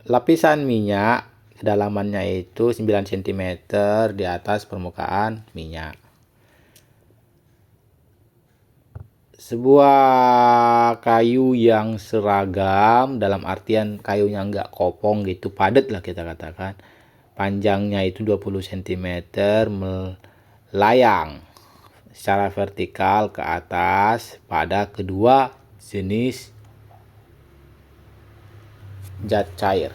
lapisan minyak kedalamannya itu 9 cm di atas permukaan minyak. Sebuah kayu yang seragam, dalam artian kayunya nggak kopong gitu, padat lah kita katakan. Panjangnya itu 20 cm, melayang secara vertikal ke atas pada kedua jenis zat cair.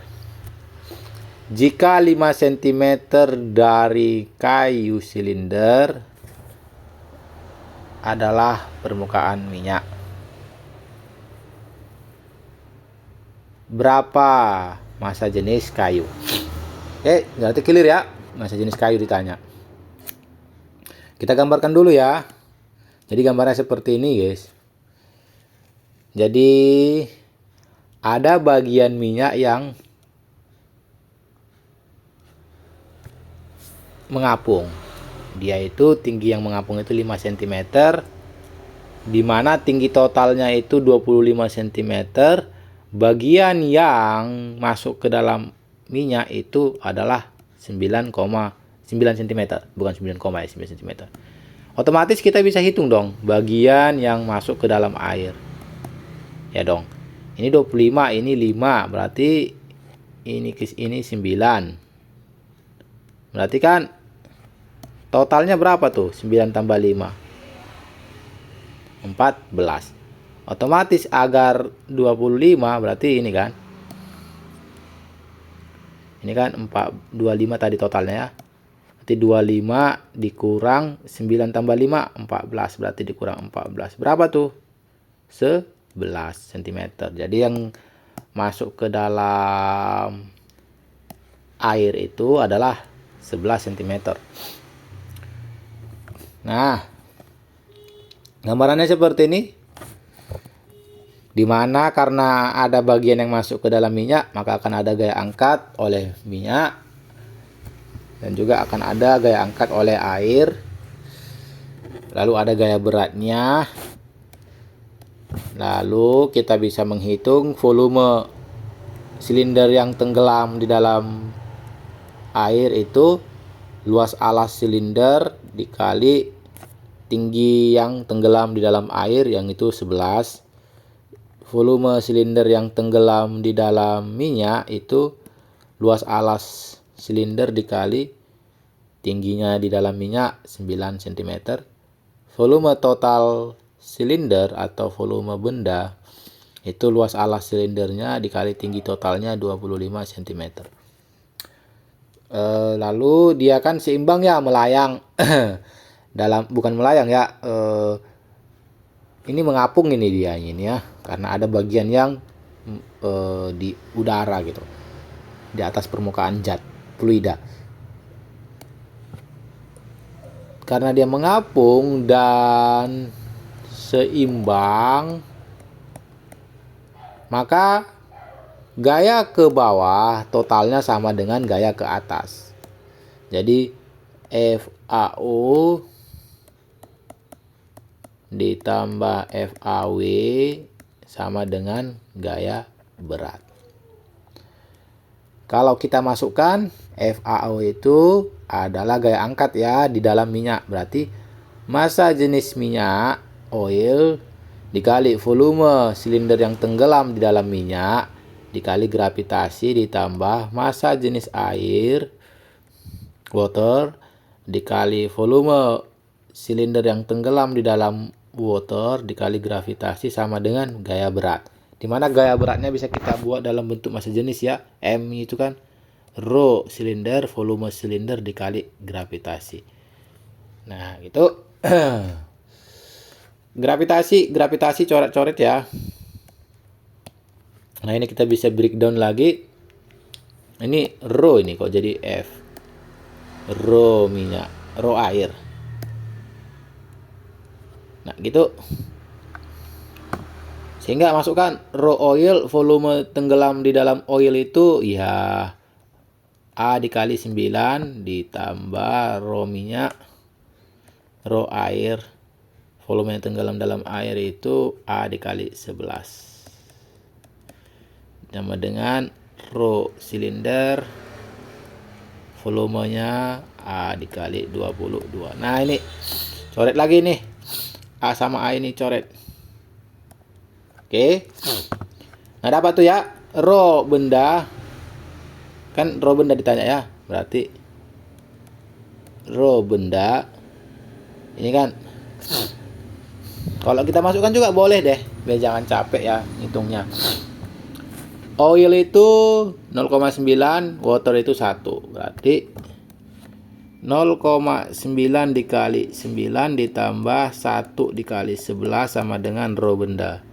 Jika 5 cm dari kayu silinder adalah permukaan minyak, berapa massa jenis kayu? Oke, berarti clear ya, massa jenis kayu ditanya. Kita gambarkan dulu ya. Jadi gambarnya seperti ini, guys. Jadi ada bagian minyak yang mengapung. Dia itu tinggi yang mengapung itu 5 cm, di mana tinggi totalnya itu 25 cm. Bagian yang masuk ke dalam minyak itu adalah 9,9 cm, bukan 9, 9 cm. Otomatis kita bisa hitung dong bagian yang masuk ke dalam air. Ya dong. Ini 25, ini 5, berarti ini 9. Berarti kan totalnya berapa tuh? 9 tambah 5. 14. Otomatis agar 25 berarti ini kan. Ini kan 25 tadi totalnya ya. Berarti 25 dikurang 9 tambah 5, 14. Berarti dikurang 14. Berapa tuh? 11 cm. Jadi yang masuk ke dalam air itu adalah 11 cm. Nah, gambarannya seperti ini. Dimana karena ada bagian yang masuk ke dalam minyak, maka akan ada gaya angkat oleh minyak. Dan juga akan ada gaya angkat oleh air. Lalu ada gaya beratnya. Lalu kita bisa menghitung volume silinder yang tenggelam di dalam air itu luas alas silinder dikali tinggi yang tenggelam di dalam air, yang itu 11. Volume silinder yang tenggelam di dalam minyak itu luas alas silinder dikali tingginya di dalam minyak 9 cm. Volume total silinder atau volume benda itu luas alas silindernya dikali tinggi totalnya 25 cm. Lalu dia kan seimbang ya, melayang dalam, bukan melayang ya, ini mengapung ini dia ini ya, karena ada bagian yang di udara gitu, di atas permukaan zat fluida. Karena dia mengapung dan seimbang, maka gaya ke bawah totalnya sama dengan gaya ke atas. Jadi FAO ditambah FAW sama dengan gaya berat. Kalau kita masukkan, FAO itu adalah gaya angkat ya di dalam minyak. Berarti massa jenis minyak oil dikali volume silinder yang tenggelam di dalam minyak dikali gravitasi ditambah massa jenis air water dikali volume silinder yang tenggelam di dalam water dikali gravitasi sama dengan gaya berat. Dimana gaya beratnya bisa kita buat dalam bentuk massa jenis ya. M itu kan rho silinder, volume silinder dikali gravitasi. Nah gitu. Gravitasi coret-coret ya. Nah ini kita bisa breakdown lagi. Ini rho, ini kok jadi F. Rho minyak, rho air. Nah gitu. Sehingga masukkan rho oil, volume tenggelam di dalam oil itu ya A dikali 9 ditambah rho minyak, rho air, volume yang tenggelam dalam air itu A dikali 11 sama dengan Rho silinder, volumenya A dikali 22. Nah ini coret lagi nih, A sama A ini coret. Oke, nah dapat tuh ya, rho benda, kan rho benda ditanya ya, berarti rho benda ini kan, kalau kita masukkan juga boleh deh, biar jangan capek ya hitungnya. Oil itu 0,9, water itu 1, berarti 0,9 dikali 9 ditambah 1 dikali 11 sama dengan rho benda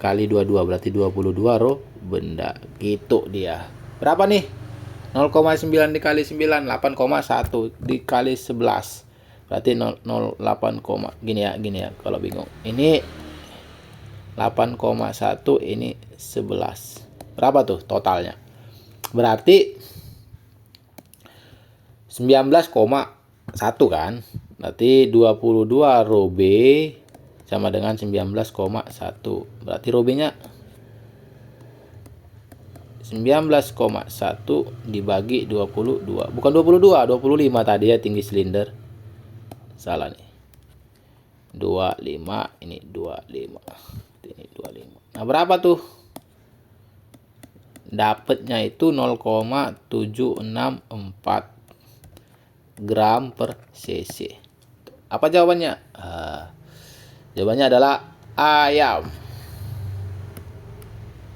kali 22, berarti 22 rho benda. Gitu dia. Berapa nih? 0,9 dikali 9, 8,1 dikali 11. Berarti 0,8, gini ya kalau bingung. Ini 8,1, ini 11. Berapa tuh totalnya? Berarti 19,1 kan? Berarti 22 rho B sama dengan 19,1. Berarti rho B-nya 19,1 dibagi 22. Bukan 22, 25 tadi ya tinggi silinder. Salah nih. 25, ini 25. Ini 25. Nah, berapa tuh? Dapatnya itu 0,764 gram per cc. Apa jawabannya? Jawabannya adalah ayam.